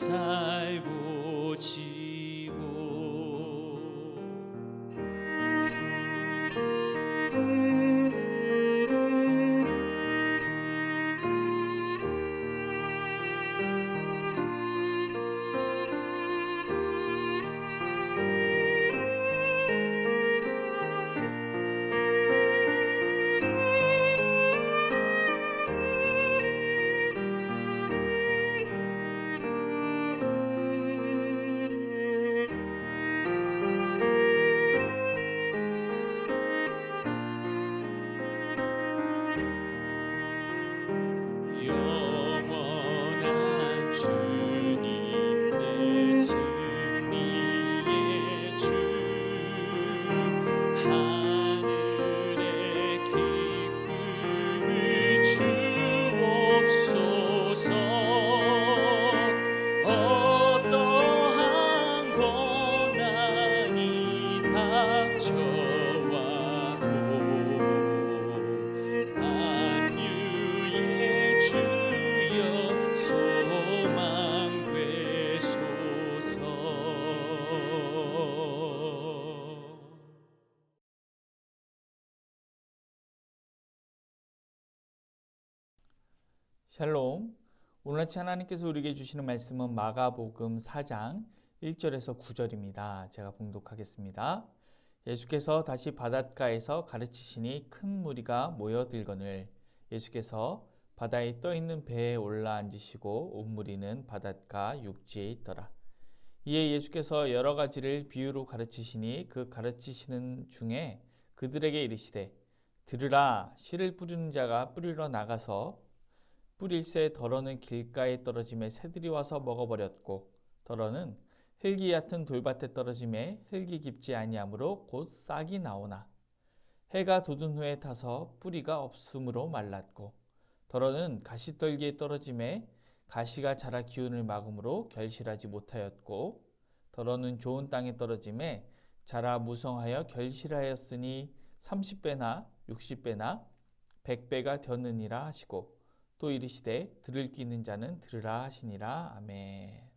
살고 지고 영원한 주님 내 승리의 주 하늘의 기쁨을 주옵소서 어떠한 고난이 닥쳐와도 만유의 주여 소망 되소서. 샬롬. 오늘 아침 하나님께서 우리에게 주시는 말씀은 마가복음 4장 1절에서 9절입니다. 제가 봉독하겠습니다. 예수께서 다시 바닷가에서 가르치시니 큰 무리가 모여들거늘 예수께서 바다에 떠있는 배에 올라앉으시고 온 무리는 바닷가 육지에 있더라. 이에 예수께서 여러 가지를 비유로 가르치시니 그 가르치시는 중에 그들에게 이르시되 들으라 씨를 뿌리는 자가 뿌리러 나가서 뿌릴새 덜어는 길가에 떨어짐에 새들이 와서 먹어버렸고 덜어는 흙이 얕은 돌밭에 떨어짐에 흙이 깊지 아니하므로 곧 싹이 나오나 해가 돋은 후에 타서 뿌리가 없으므로 말랐고 덜어는 가시떨기에 떨어짐에 가시가 자라 기운을 막음으로 결실하지 못하였고 덜어는 좋은 땅에 떨어짐에 자라 무성하여 결실하였으니 30배나 60배나 100배가 되느니라 하시고 또 이르시되 들을 귀 있는 자는 들으라 하시니라. 아멘.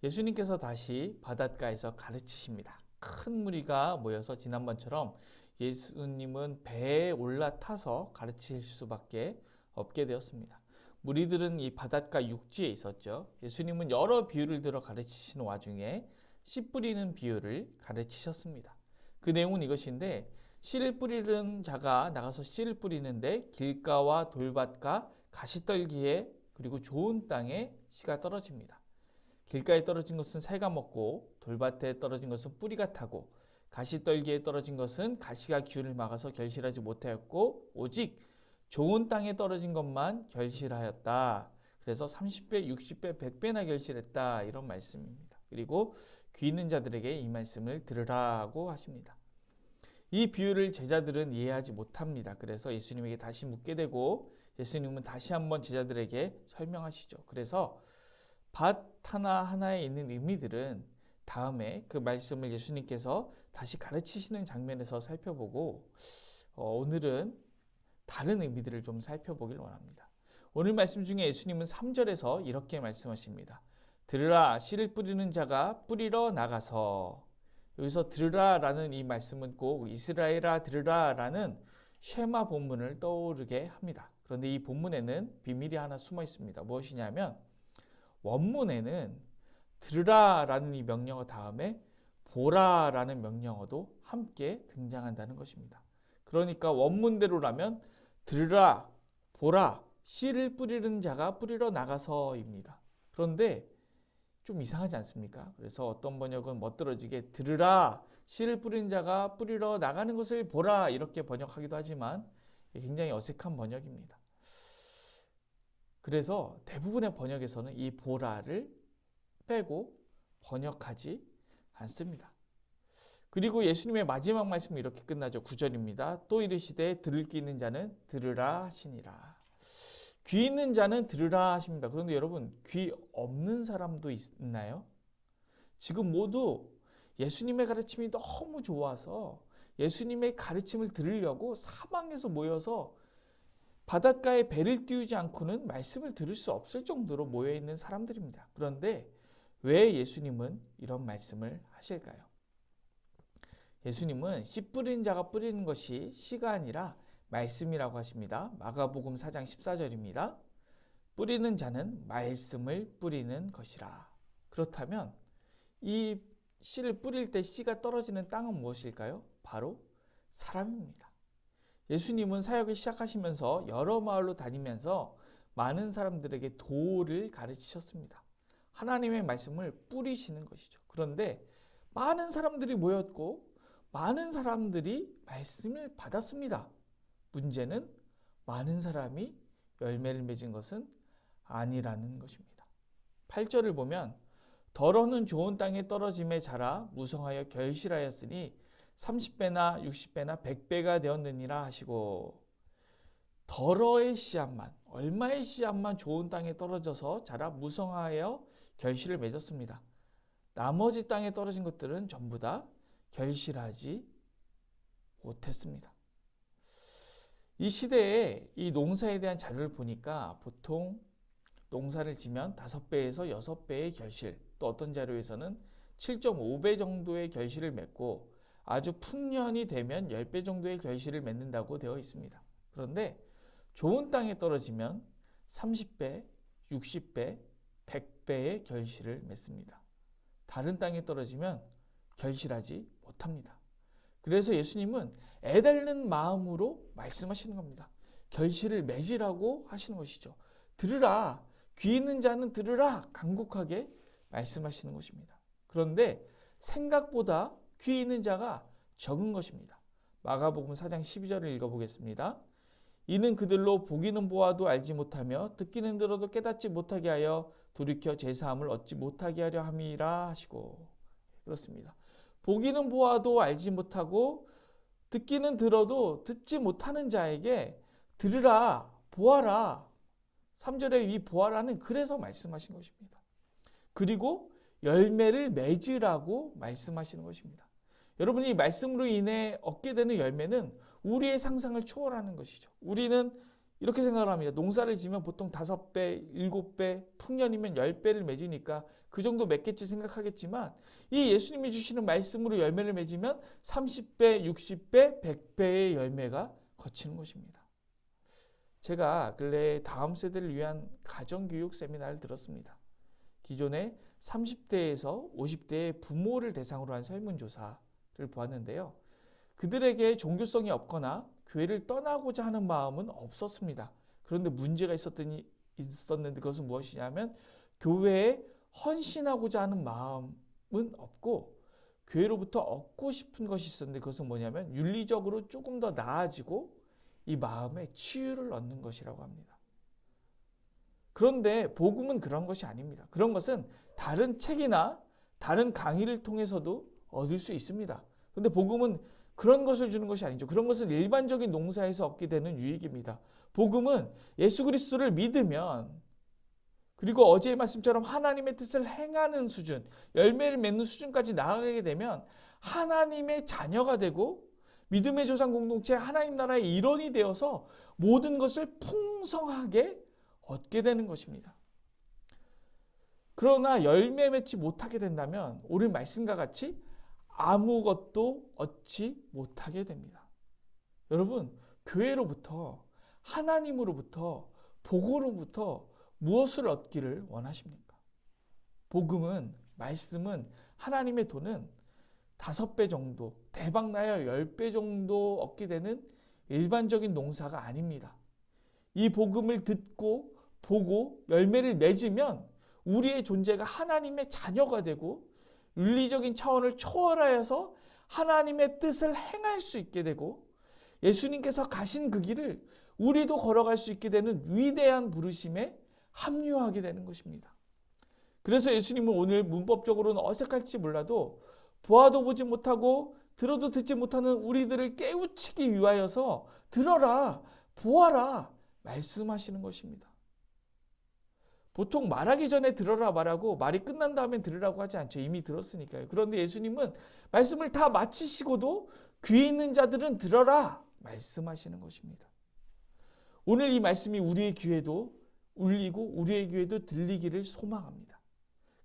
예수님께서 다시 바닷가에서 가르치십니다. 큰 무리가 모여서 지난번처럼 예수님은 배에 올라타서 가르칠 수밖에 없게 되었습니다. 무리들은 이 바닷가 육지에 있었죠. 예수님은 여러 비유를 들어 가르치시는 와중에 씨 뿌리는 비유를 가르치셨습니다. 그 내용은 이것인데 씨를 뿌리는 자가 나가서 씨를 뿌리는데 길가와 돌밭과 가시떨기에 그리고 좋은 땅에 씨가 떨어집니다. 길가에 떨어진 것은 새가 먹고 돌밭에 떨어진 것은 뿌리가 타고 가시떨기에 떨어진 것은 가시가 기운을 막아서 결실하지 못하였고 오직 좋은 땅에 떨어진 것만 결실하였다. 그래서 30배, 60배, 100배나 결실했다. 이런 말씀입니다. 그리고 귀 있는 자들에게 이 말씀을 들으라고 하십니다. 이 비유를 제자들은 이해하지 못합니다. 그래서 예수님에게 다시 묻게 되고 예수님은 다시 한번 제자들에게 설명하시죠. 그래서 밭 하나하나에 있는 의미들은 다음에 그 말씀을 예수님께서 다시 가르치시는 장면에서 살펴보고 오늘은 다른 의미들을 좀 살펴보길 원합니다. 오늘 말씀 중에 예수님은 3절에서 이렇게 말씀하십니다. 들으라 씨를 뿌리는 자가 뿌리러 나가서 여기서 들으라라는 이 말씀은 꼭 이스라엘아 들으라라는 쉐마 본문을 떠오르게 합니다. 그런데 이 본문에는 비밀이 하나 숨어 있습니다. 무엇이냐면 원문에는 들으라라는 이 명령어 다음에 보라라는 명령어도 함께 등장한다는 것입니다. 그러니까 원문대로라면 들으라, 보라, 씨를 뿌리는 자가 뿌리러 나가서입니다. 그런데 좀 이상하지 않습니까? 그래서 어떤 번역은 멋들어지게 들으라, 씨를 뿌리는 자가 뿌리러 나가는 것을 보라 이렇게 번역하기도 하지만 굉장히 어색한 번역입니다. 그래서 대부분의 번역에서는 이 보라를 빼고 번역하지 않습니다. 그리고 예수님의 마지막 말씀은 이렇게 끝나죠. 9절입니다. 또 이르시되 들을 귀 있는 자는 들으라 하시니라. 귀 있는 자는 들으라 하십니다. 그런데 여러분 귀 없는 사람도 있나요? 지금 모두 예수님의 가르침이 너무 좋아서 예수님의 가르침을 들으려고 사방에서 모여서 바닷가에 배를 띄우지 않고는 말씀을 들을 수 없을 정도로 모여있는 사람들입니다. 그런데 왜 예수님은 이런 말씀을 하실까요? 예수님은 씨 뿌리는 자가 뿌리는 것이 씨가 아니라 말씀이라고 하십니다. 마가복음 4장 14절입니다. 뿌리는 자는 말씀을 뿌리는 것이라. 그렇다면 이 씨를 뿌릴 때 씨가 떨어지는 땅은 무엇일까요? 바로 사람입니다. 예수님은 사역을 시작하시면서 여러 마을로 다니면서 많은 사람들에게 도를 가르치셨습니다. 하나님의 말씀을 뿌리시는 것이죠. 그런데 많은 사람들이 모였고 많은 사람들이 말씀을 받았습니다. 문제는 많은 사람이 열매를 맺은 것은 아니라는 것입니다. 8절을 보면 덜어는 좋은 땅에 떨어짐에 자라 무성하여 결실하였으니 30배나 60배나 100배가 되었느니라 하시고, 덜어의 씨앗만, 얼마의 씨앗만 좋은 땅에 떨어져서 자라 무성하여 결실을 맺었습니다. 나머지 땅에 떨어진 것들은 전부 다 결실하지 못했습니다. 이 시대에 이 농사에 대한 자료를 보니까 보통 농사를 지면 5배에서 6배의 결실, 또 어떤 자료에서는 7.5배 정도의 결실을 맺고 아주 풍년이 되면 10배 정도의 결실을 맺는다고 되어 있습니다. 그런데 좋은 땅에 떨어지면 30배, 60배, 100배의 결실을 맺습니다. 다른 땅에 떨어지면 결실하지 못합니다. 그래서 예수님은 애달는 마음으로 말씀하시는 겁니다. 결실을 맺으라고 하시는 것이죠. 들으라, 귀 있는 자는 들으라, 간곡하게 말씀하시는 것입니다. 그런데 생각보다 귀 있는 자가 적은 것입니다. 마가복음 4장 12절을 읽어보겠습니다. 이는 그들로 보기는 보아도 알지 못하며 듣기는 들어도 깨닫지 못하게 하여 돌이켜 제사함을 얻지 못하게 하려 함이라 하시고, 그렇습니다. 보기는 보아도 알지 못하고 듣기는 들어도 듣지 못하는 자에게 들으라, 보아라, 3절에 이 보아라는 그래서 말씀하신 것입니다. 그리고 열매를 맺으라고 말씀하시는 것입니다. 여러분이 말씀으로 인해 얻게 되는 열매는 우리의 상상을 초월하는 것이죠. 우리는 이렇게 생각을 합니다. 농사를 지면 보통 5배, 7배, 풍년이면 10배를 맺으니까 그 정도 맺겠지 생각하겠지만, 이 예수님이 주시는 말씀으로 열매를 맺으면 30배, 60배, 100배의 열매가 거치는 것입니다. 제가 근래 다음 세대를 위한 가정교육 세미나를 들었습니다. 기존에 30대에서 50대의 부모를 대상으로 한 설문조사를 보았는데요. 그들에게 종교성이 없거나 교회를 떠나고자 하는 마음은 없었습니다. 그런데 문제가 있었는데 그것은 무엇이냐면 교회에 헌신하고자 하는 마음은 없고 교회로부터 얻고 싶은 것이 있었는데 그것은 뭐냐면 윤리적으로 조금 더 나아지고 이 마음의 치유를 얻는 것이라고 합니다. 그런데 복음은 그런 것이 아닙니다. 그런 것은 다른 책이나 다른 강의를 통해서도 얻을 수 있습니다. 그런데 복음은 그런 것을 주는 것이 아니죠. 그런 것은 일반적인 농사에서 얻게 되는 유익입니다. 복음은 예수 그리스도를 믿으면, 그리고 어제의 말씀처럼 하나님의 뜻을 행하는 수준, 열매를 맺는 수준까지 나아가게 되면 하나님의 자녀가 되고 믿음의 조상 공동체 하나님 나라의 일원이 되어서 모든 것을 풍성하게 얻게 되는 것입니다. 그러나 열매 맺지 못하게 된다면 오늘 말씀과 같이 아무것도 얻지 못하게 됩니다. 여러분, 교회로부터, 하나님으로부터, 복으로부터 무엇을 얻기를 원하십니까? 복음은, 말씀은, 하나님의 도는 5배 정도, 대박나야 10배 정도 얻게 되는 일반적인 농사가 아닙니다. 이 복음을 듣고 보고 열매를 맺으면 우리의 존재가 하나님의 자녀가 되고 윤리적인 차원을 초월하여서 하나님의 뜻을 행할 수 있게 되고 예수님께서 가신 그 길을 우리도 걸어갈 수 있게 되는 위대한 부르심에 합류하게 되는 것입니다. 그래서 예수님은 오늘 문법적으로는 어색할지 몰라도 보아도 보지 못하고 들어도 듣지 못하는 우리들을 깨우치기 위하여서 들어라, 보아라 말씀하시는 것입니다. 보통 말하기 전에 들어라 말하고 말이 끝난 다음에 들으라고 하지 않죠. 이미 들었으니까요. 그런데 예수님은 말씀을 다 마치시고도 귀 있는 자들은 들어라 말씀하시는 것입니다. 오늘 이 말씀이 우리의 귀에도 울리고 우리의 귀에도 들리기를 소망합니다.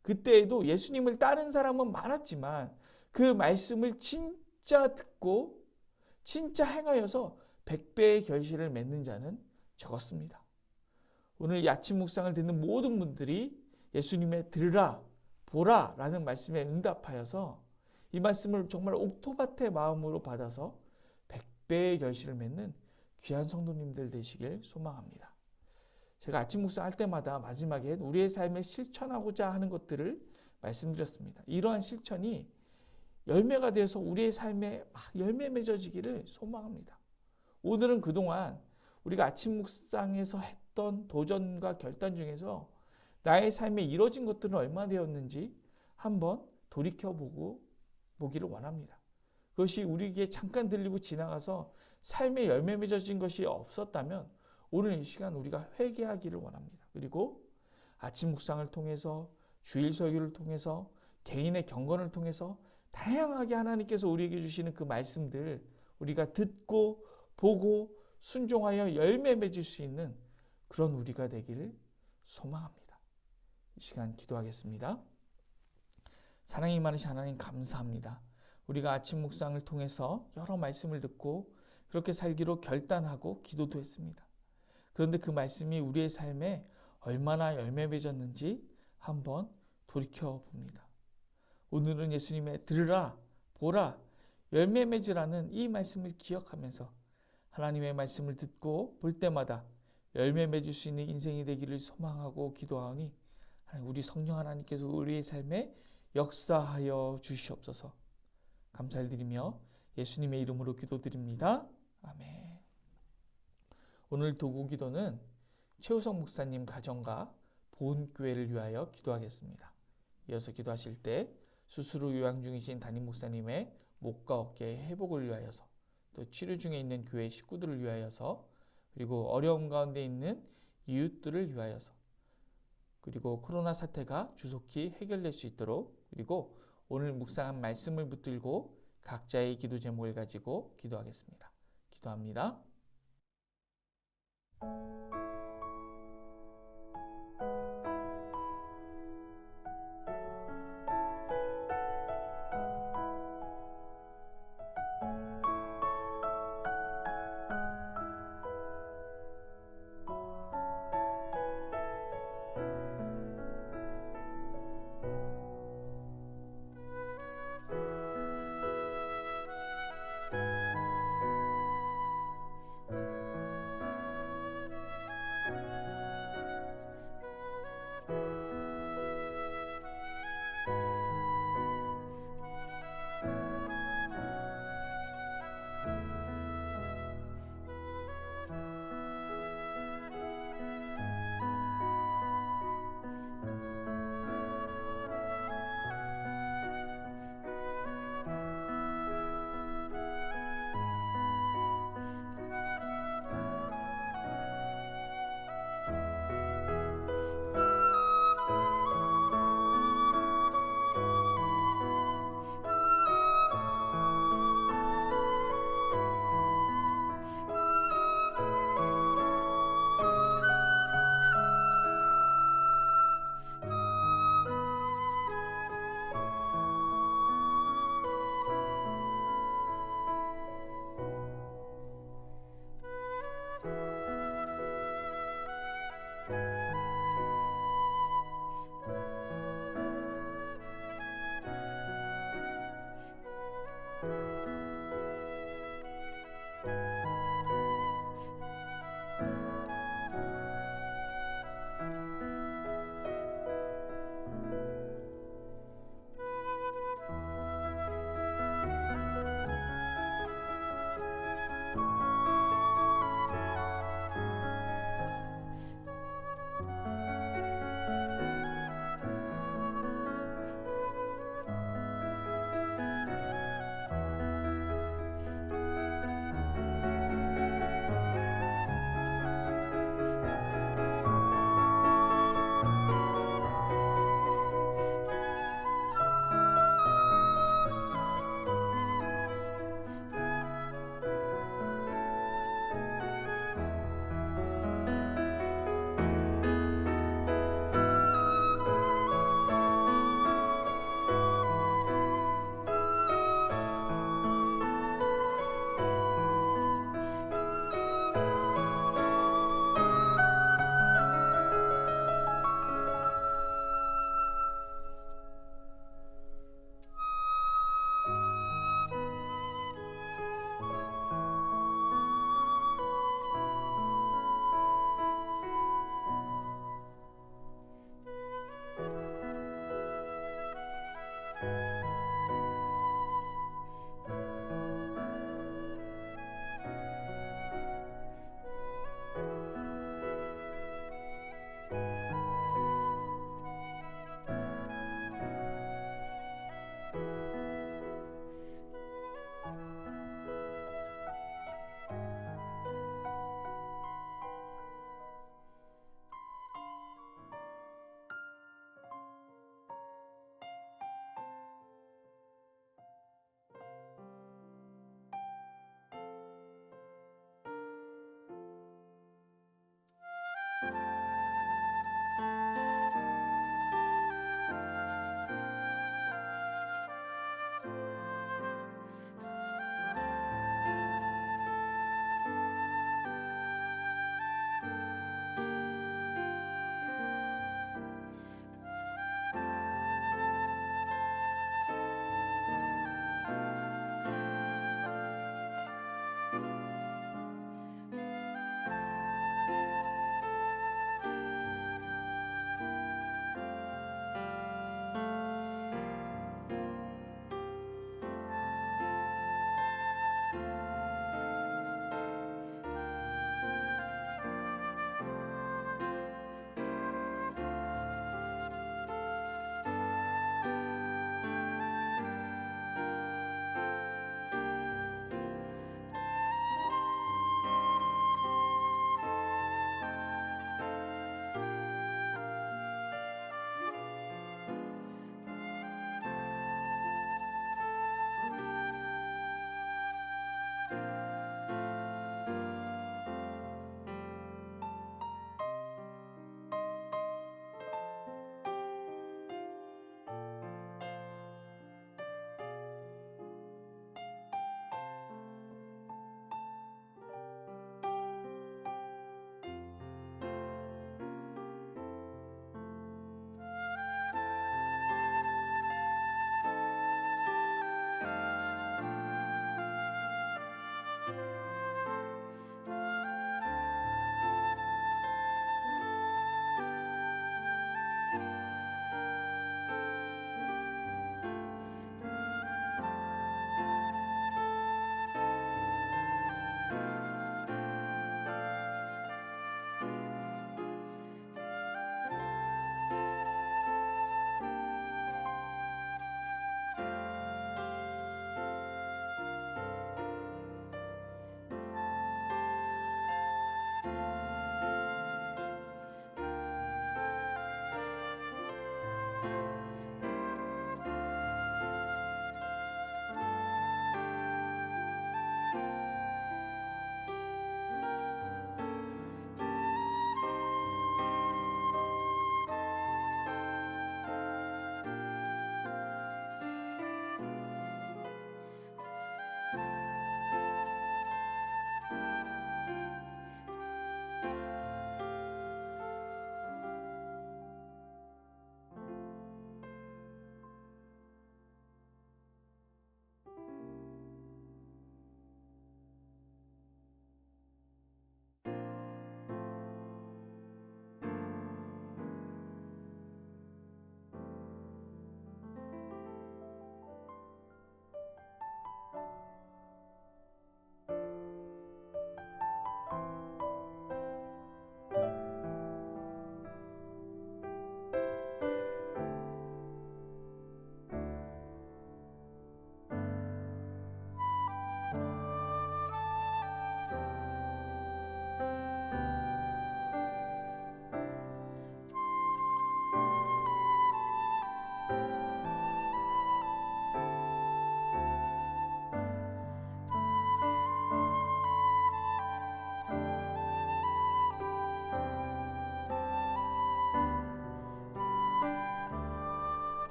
그때에도 예수님을 따른 사람은 많았지만 그 말씀을 진짜 듣고 진짜 행하여서 100배의 결실을 맺는 자는 적었습니다. 오늘 이 아침 묵상을 듣는 모든 분들이 예수님의 들으라 보라 라는 말씀에 응답하여서 이 말씀을 정말 옥토밭의 마음으로 받아서 100배의 결실을 맺는 귀한 성도님들 되시길 소망합니다. 제가 아침 묵상할 때마다 마지막에 우리의 삶에 실천하고자 하는 것들을 말씀드렸습니다. 이러한 실천이 열매가 되어서 우리의 삶에 열매 맺어지기를 소망합니다. 오늘은 그동안 우리가 아침 묵상에서 했던 도전과 결단 중에서 나의 삶에 이뤄진 것들은 얼마나 되었는지 한번 돌이켜보기를 원합니다. 그것이 우리에게 잠깐 들리고 지나가서 삶에 열매 맺어진 것이 없었다면 오늘 이 시간 우리가 회개하기를 원합니다. 그리고 아침 묵상을 통해서 주일 설교를 통해서 개인의 경건을 통해서 다양하게 하나님께서 우리에게 주시는 그 말씀들 우리가 듣고 보고 순종하여 열매 맺을 수 있는 그런 우리가 되기를 소망합니다. 이 시간 기도하겠습니다. 사랑이 많으신 하나님 감사합니다. 우리가 아침 묵상을 통해서 여러 말씀을 듣고 그렇게 살기로 결단하고 기도도 했습니다. 그런데 그 말씀이 우리의 삶에 얼마나 열매 맺었는지 한번 돌이켜봅니다. 오늘은 예수님의 들으라 보라 열매 맺으라는 이 말씀을 기억하면서 하나님의 말씀을 듣고 볼 때마다 열매 맺을 수 있는 인생이 되기를 소망하고 기도하오니 우리 성령 하나님께서 우리의 삶에 역사하여 주시옵소서. 감사를 드리며 예수님의 이름으로 기도드립니다. 아멘. 오늘 도구 기도는 최우성 목사님 가정과 보은교회를 위하여 기도하겠습니다. 이어서 기도하실 때 수술 요양 중이신 담임 목사님의 목과 어깨의 회복을 위하여서 또 치료 중에 있는 교회 식구들을 위하여서 그리고 어려움 가운데 있는 이웃들을 위하여서 그리고 코로나 사태가 조속히 해결될 수 있도록 그리고 오늘 묵상한 말씀을 붙들고 각자의 기도 제목을 가지고 기도하겠습니다. 기도합니다.